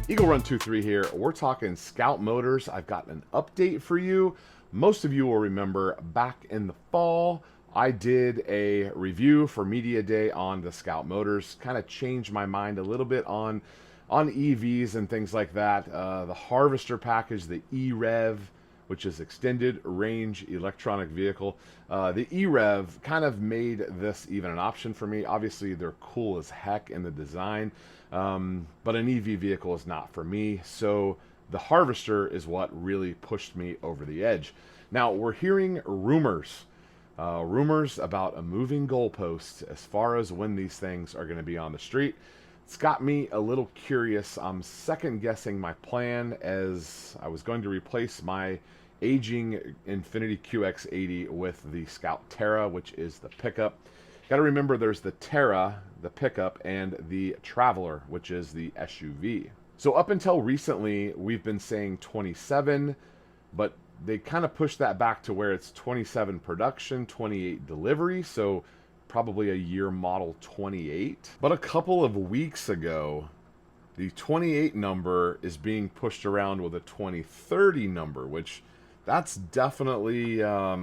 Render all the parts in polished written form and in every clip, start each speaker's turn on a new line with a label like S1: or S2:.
S1: Eagle Run 23 here. We're talking Scout Motors. I've got an update for you. Most of you will remember back in the fall, I did a review for Media Day on the Scout Motors. Kind of changed my mind a little bit on EVs and things like that. The Harvester package, the E-Rev, which is extended range electronic vehicle. The E-Rev kind of made this even an option for me. Obviously, they're cool as heck in the design, but an EV vehicle is not for me. So the Harvester is what really pushed me over the edge. Now, we're hearing rumors about a moving goalpost as far as when these things are going to be on the street. It's got me a little curious. I'm second guessing my plan, as I was going to replace my aging Infiniti QX80 with the Scout Terra, which is the pickup. Got to remember there's the Terra, the pickup, and the Traveler, which is the SUV. So up until recently, we've been saying 27, but they kind of pushed that back to where it's 27 production, 28 delivery. So probably a year model 28. But a couple of weeks ago, the 28 number is being pushed around with a 2030 number, which that's definitely a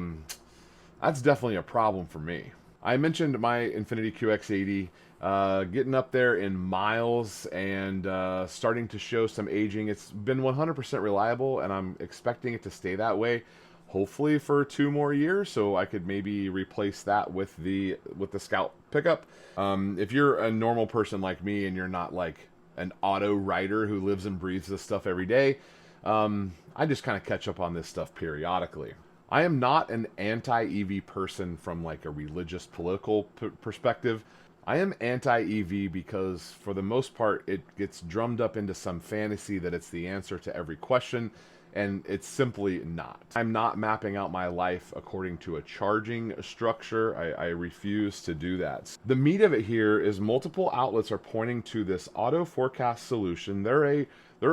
S1: problem for me. I mentioned my Infiniti QX80 getting up there in miles and starting to show some aging. It's been 100% reliable, and I'm expecting it to stay that way, hopefully for 2 more years, so I could maybe replace that with the Scout pickup. If you're a normal person like me and you're not like an auto rider who lives and breathes this stuff every day, I just kind of catch up on this stuff periodically. I am not an anti-EV person from like a religious, political perspective. I am anti-EV because for the most part it gets drummed up into some fantasy that it's the answer to every question, and it's simply not. I'm not mapping out my life according to a charging structure. I refuse to do that. The meat of it here is multiple outlets are pointing to this auto forecast solution. They're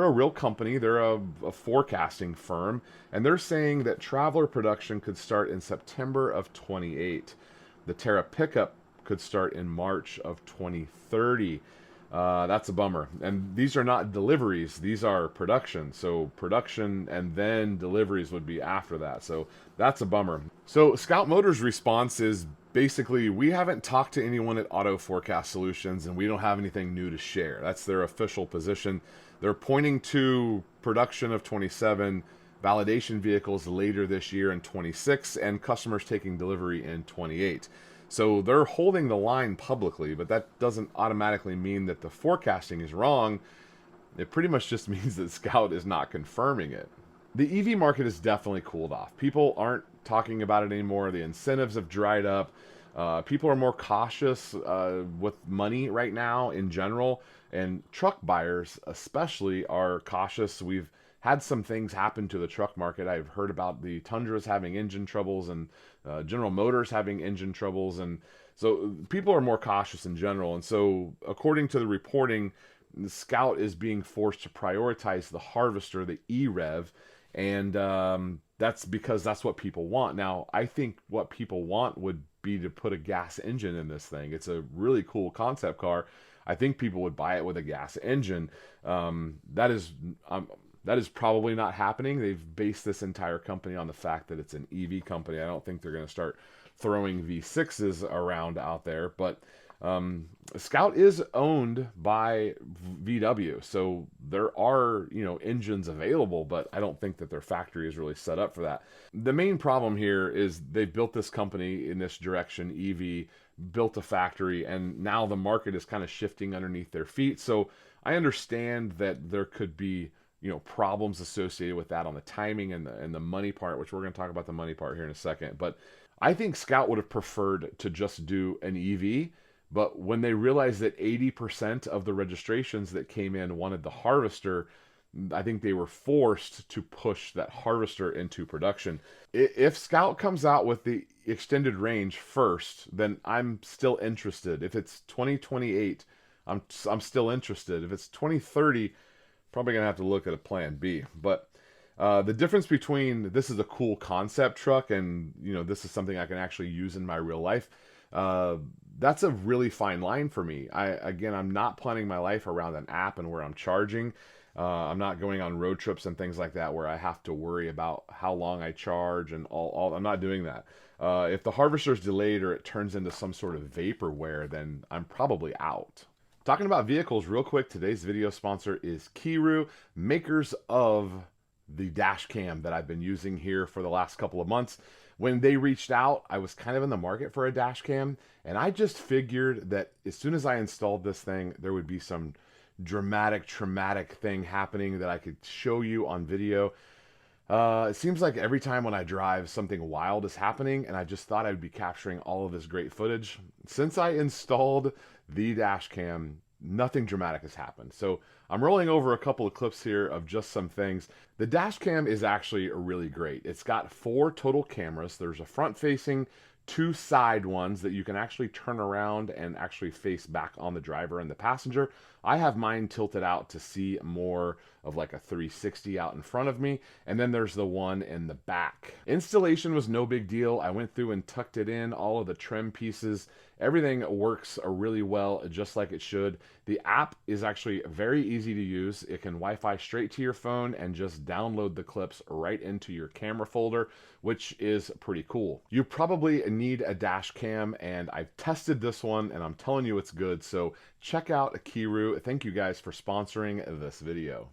S1: a real company. They're a forecasting firm, and they're saying that Traveler production could start in September of 28. The Terra pickup could start in March of 2030. That's a bummer. And these are not deliveries, these are production. So production and then deliveries would be after that. So that's a bummer. So Scout Motors' response is basically, we haven't talked to anyone at Auto Forecast Solutions and we don't have anything new to share. That's their official position. They're pointing to production of 27, validation vehicles later this year in 26, and customers taking delivery in 28. So they're holding the line publicly, but that doesn't automatically mean that the forecasting is wrong. It pretty much just means that Scout is not confirming it. The EV market has definitely cooled off. People aren't talking about it anymore. The incentives have dried up. People are more cautious with money right now in general, and truck buyers especially are cautious. We've had some things happen to the truck market. I've heard about the Tundras having engine troubles and General Motors having engine troubles, and so people are more cautious in general. And so according to the reporting, the Scout is being forced to prioritize the Harvester, the E-Rev, and that's because that's what people want. Now, I think what people want would be to put a gas engine in this thing. It's a really cool concept car. I think people would buy it with a gas engine. That is probably not happening. They've based this entire company on the fact that it's an EV company. I don't think they're going to start throwing V6s around out there, but Scout is owned by VW, so there are, engines available, but I don't think that their factory is really set up for that. The main problem here is they've built this company in this direction, EV, built a factory, and now the market is kind of shifting underneath their feet. So I understand that there could be problems associated with that on the timing and the money part, which we're going to talk about the money part here in a second. But I think Scout would have preferred to just do an EV, but when they realized that 80% of the registrations that came in wanted the Harvester, I think they were forced to push that Harvester into production. If Scout comes out with the extended range first, then I'm still interested. If it's 2028, I'm still interested. If it's 2030, probably going to have to look at a plan B. But the difference between this is a cool concept truck and, this is something I can actually use in my real life, that's a really fine line for me. I'm not planning my life around an app and where I'm charging. I'm not going on road trips and things like that where I have to worry about how long I charge and all. I'm not doing that. If the harvester's delayed or it turns into some sort of vaporware, then I'm probably out. Talking about vehicles real quick, today's video sponsor is Kiru, makers of the dash cam that I've been using here for the last couple of months. When they reached out, I was kind of in the market for a dash cam, and I just figured that as soon as I installed this thing, there would be some dramatic, traumatic thing happening that I could show you on video. It seems like every time when I drive, something wild is happening, and I just thought I'd be capturing all of this great footage. Since I installed the dash cam, nothing dramatic has happened. So I'm rolling over a couple of clips here of just some things. The dash cam is actually really great. It's got 4 total cameras. There's a front-facing, 2 side ones that you can actually turn around and actually face back on the driver and the passenger. I have mine tilted out to see more of like a 360 out in front of me, and then there's the one in the back. Installation was no big deal. I went through and tucked it in, all of the trim pieces. Everything works really well, just like it should. The app is actually very easy to use. It can Wi-Fi straight to your phone and just download the clips right into your camera folder, which is pretty cool. You probably need a dash cam, and I've tested this one and I'm telling you it's good. So check out Kiru. Thank you guys for sponsoring this video.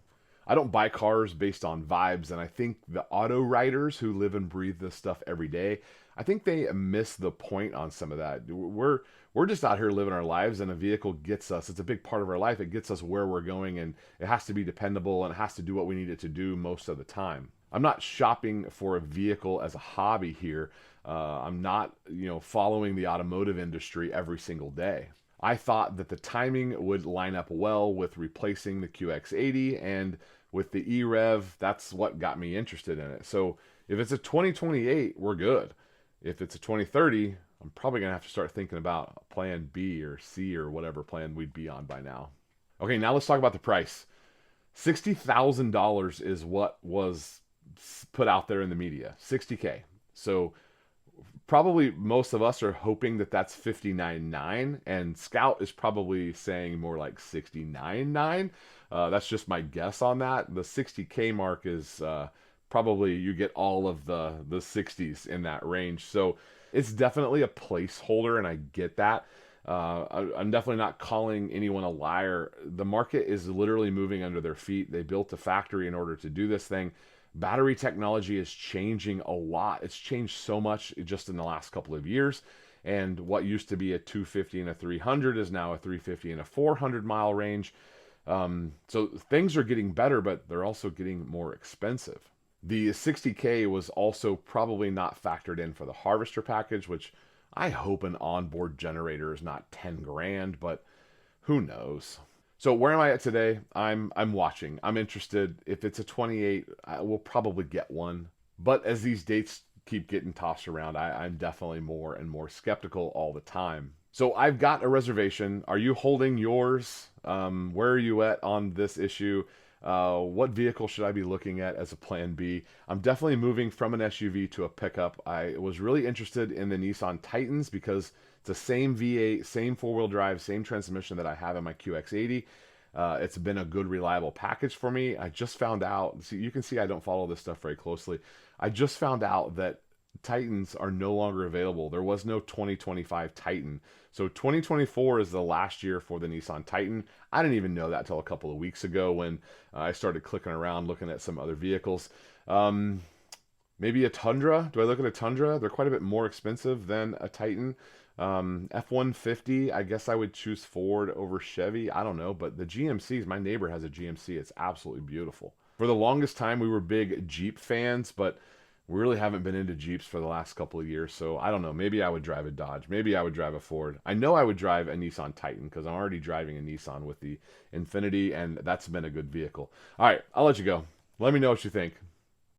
S1: I don't buy cars based on vibes, and I think the auto riders who live and breathe this stuff every day, I think they miss the point on some of that. We're just out here living our lives, and a vehicle gets us. It's a big part of our life. It gets us where we're going, and it has to be dependable, and it has to do what we need it to do most of the time. I'm not shopping for a vehicle as a hobby here. I'm not, following the automotive industry every single day. I thought that the timing would line up well with replacing the QX80, and with the E-Rev, that's what got me interested in it. So if it's a 2028, we're good. If it's a 2030, I'm probably going to have to start thinking about plan B or C or whatever plan we'd be on by now. Okay, now let's talk about the price. $60,000 is what was put out there in the media. $60K. So probably most of us are hoping that that's $59,900, and Scout is probably saying more like $69,900. That's just my guess on that. The $60K mark is probably you get all of the 60s in that range. So it's definitely a placeholder, and I get that. I'm definitely not calling anyone a liar. The market is literally moving under their feet. They built a factory in order to do this thing. Battery technology is changing a lot. It's changed so much just in the last couple of years. And what used to be a 250 and a 300 is now a 350 and a 400 mile range. So things are getting better, but they're also getting more expensive. The 60K was also probably not factored in for the harvester package, which I hope an onboard generator is not 10 grand, but who knows? So where am I at today? I'm watching. I'm interested. If it's a 28, we'll probably get one. But as these dates keep getting tossed around, I'm definitely more and more skeptical all the time. So I've got a reservation. Are you holding yours? Where are you at on this issue? What vehicle should I be looking at as a plan B? I'm definitely moving from an SUV to a pickup. I was really interested in the Nissan Titans because it's the same V8, same four-wheel drive, same transmission that I have in my QX80. It's been a good, reliable package for me. I just found out, see, you can see I don't follow this stuff very closely. I just found out that Titans are no longer available. There was no 2025 Titan. So 2024 is the last year for the Nissan Titan. I didn't even know that until a couple of weeks ago when I started clicking around looking at some other vehicles. Maybe a Tundra. Do I look at a Tundra? They're quite a bit more expensive than a Titan. F-150, I guess I would choose Ford over Chevy. I don't know, but the GMCs, my neighbor has a GMC. It's absolutely beautiful. For the longest time, we were big Jeep fans, but we really haven't been into Jeeps for the last couple of years. So I don't know. Maybe I would drive a Dodge. Maybe I would drive a Ford. I know I would drive a Nissan Titan because I'm already driving a Nissan with the Infiniti, and that's been a good vehicle. All right, I'll let you go. Let me know what you think.